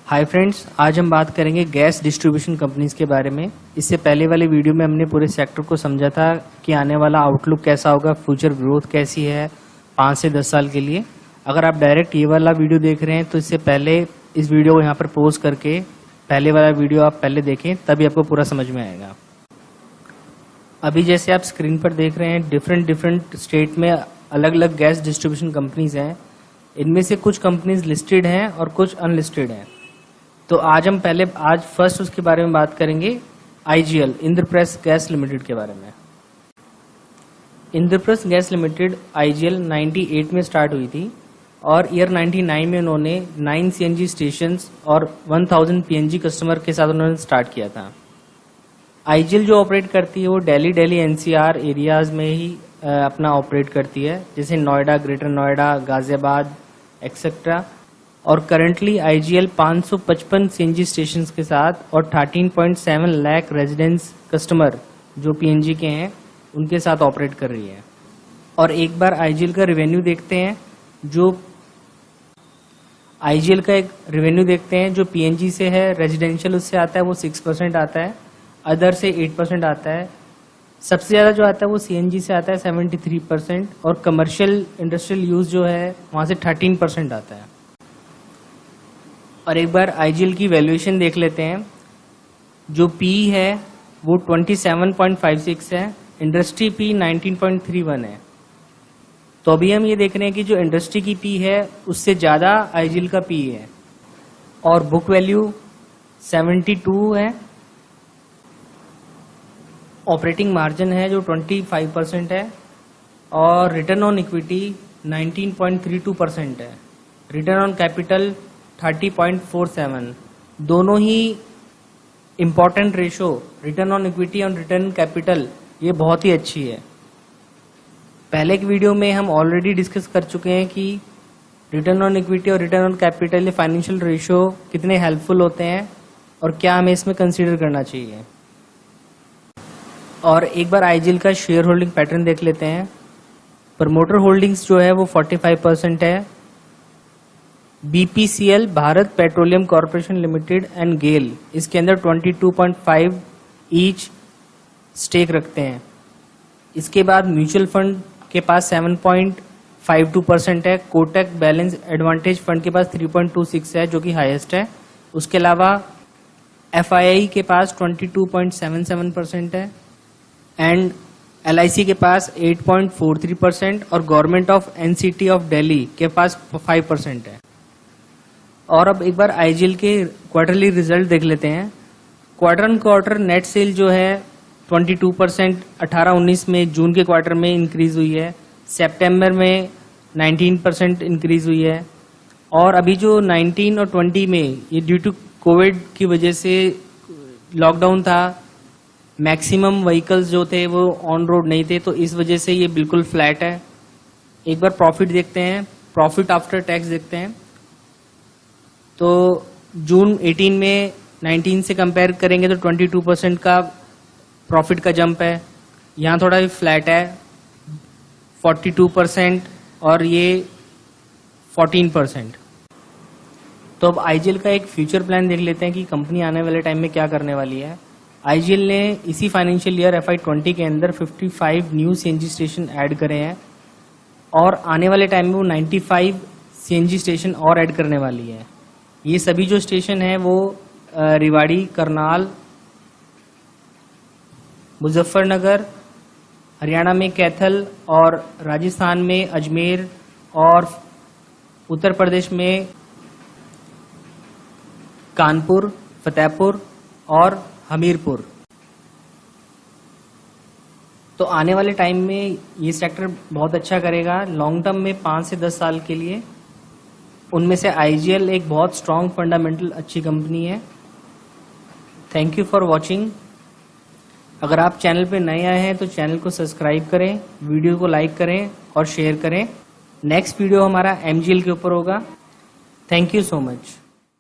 Hi friends, आज हम बात करेंगे गैस डिस्ट्रीब्यूशन कंपनीज के बारे में। इससे पहले वाले वीडियो में हमने पूरे सेक्टर को समझा था कि आने वाला आउटलुक कैसा होगा, फ्यूचर ग्रोथ कैसी है 5 से 10 साल के लिए। अगर आप डायरेक्ट ये वाला वीडियो देख रहे हैं तो इससे पहले इस वीडियो को यहाँ पर पॉज करके पहले वाला वीडियो आप पहले देखें, तभी आपको पूरा समझ में आएगा। अभी जैसे आप स्क्रीन पर देख रहे हैं, डिफरेंट स्टेट में अलग अलग गैस डिस्ट्रीब्यूशन कंपनीज हैं। इनमें से कुछ कंपनीज लिस्टेड हैं और कुछ अनलिस्टेड हैं। तो आज फर्स्ट उसके बारे में बात करेंगे, IGL इंद्रप्रस्थ गैस लिमिटेड के बारे में। इंद्रप्रस्थ गैस लिमिटेड IGL 98 में स्टार्ट हुई थी और ईयर 99 में उन्होंने 9 CNG स्टेशंस और 1000 PNG कस्टमर के साथ उन्होंने स्टार्ट किया था। IGL जो ऑपरेट करती है वो दिल्ली NCR एरियाज में ही अपना ऑपरेट करती है, जैसे नोएडा, ग्रेटर नोएडा, गाजियाबाद एक्सेट्रा। और करंटली IGL 555 CNG स्टेशंस के साथ और 13.7 लाख रेजिडेंट्स कस्टमर जो PNG के हैं उनके साथ ऑपरेट कर रही है। और एक बार IGL का रेवेन्यू देखते हैं, जो IGL का एक रेवेन्यू देखते हैं जो PNG से है, रेजिडेंशियल उससे आता है वो 6% आता है, अदर से 8% आता है, सबसे ज़्यादा जो आता है वो CNG से आता है 73%, और कमर्शियल इंडस्ट्रियल यूज जो है वहाँ से 13% आता है। और एक बार IGL की वैल्यूएशन देख लेते हैं। जो PE है वो 27.56 है, इंडस्ट्री PE 19.31 है। तो अभी हम ये देख रहे हैं कि जो इंडस्ट्री की PE है उससे ज़्यादा IGL का PE है। और बुक वैल्यू 72 है। ऑपरेटिंग मार्जिन है जो 25% है और रिटर्न ऑन इक्विटी 19.32% है। Return on capital 30.47। दोनों ही important ratio, return on equity और रिटर्न कैपिटल, ये बहुत ही अच्छी है। पहले एक वीडियो में हम ऑलरेडी डिस्कस कर चुके हैं कि रिटर्न ऑन इक्विटी और रिटर्न ऑन कैपिटल, ये फाइनेंशियल रेशो कितने हेल्पफुल होते हैं और क्या हमें इसमें कंसीडर करना चाहिए। और एक बार IGL का शेयर होल्डिंग पैटर्न देख लेते हैं। प्रमोटर होल्डिंग्स जो है वो 45% है। BPCL Bharat Petroleum Corporation Limited and GAIL इसके अंदर 22.5 ईच स्टेक रखते हैं। इसके बाद म्यूचुअल फंड के पास 7.52% है। कोटक बैलेंस एडवांटेज फंड के पास 3.26 है जो कि हाईएस्ट है। उसके अलावा FII के पास 22.77% है एंड LIC के पास 8.43% और government of NCT of Delhi के पास 5% है। और अब एक बार IGL के क्वार्टरली रिजल्ट देख लेते हैं। Quarter on quarter net cell जो है 22% 18-19 में जून के क्वार्टर में इंक्रीज हुई है। सितंबर में 19% इंक्रीज हुई है। और अभी जो 19 और 20 में ये ड्यू टू कोविड की वजह से लॉकडाउन था, मैक्सिमम व्हीकल्स जो थे वो ऑन रोड नहीं थे, तो इस वजह से ये बिल्कुल फ्लैट है। एक बार प्रॉफिट देखते हैं, प्रॉफिट आफ्टर टैक्स देखते हैं। तो जून 18 में 19 से कंपेयर करेंगे तो 22% का प्रॉफिट का जंप है। यहाँ थोड़ा भी फ्लैट है 42% और ये 14%। तो अब IGL का एक फ्यूचर प्लान देख लेते हैं कि कंपनी आने वाले टाइम में क्या करने वाली है। IGL ने इसी फाइनेंशियल ईयर FY20 के अंदर 55 न्यू CNG स्टेशन ऐड करे हैं और आने वाले टाइम में वो 95 CNG स्टेशन और ऐड करने वाली है। ये सभी जो स्टेशन है वो रेवाड़ी, करनाल, मुजफ्फरनगर, हरियाणा में कैथल और राजस्थान में अजमेर और उत्तर प्रदेश में कानपुर, फतेहपुर और हमीरपुर। तो आने वाले टाइम में ये सेक्टर बहुत अच्छा करेगा लॉन्ग टर्म में 5 से 10 साल के लिए। उनमें से IGL एक बहुत स्ट्रॉन्ग फंडामेंटल अच्छी कंपनी है। Thank you for watching. अगर आप चैनल पे नए आए हैं तो चैनल को सब्सक्राइब करें, वीडियो को लाइक करें और शेयर करें। नेक्स्ट वीडियो हमारा MGL के ऊपर होगा। Thank you so much.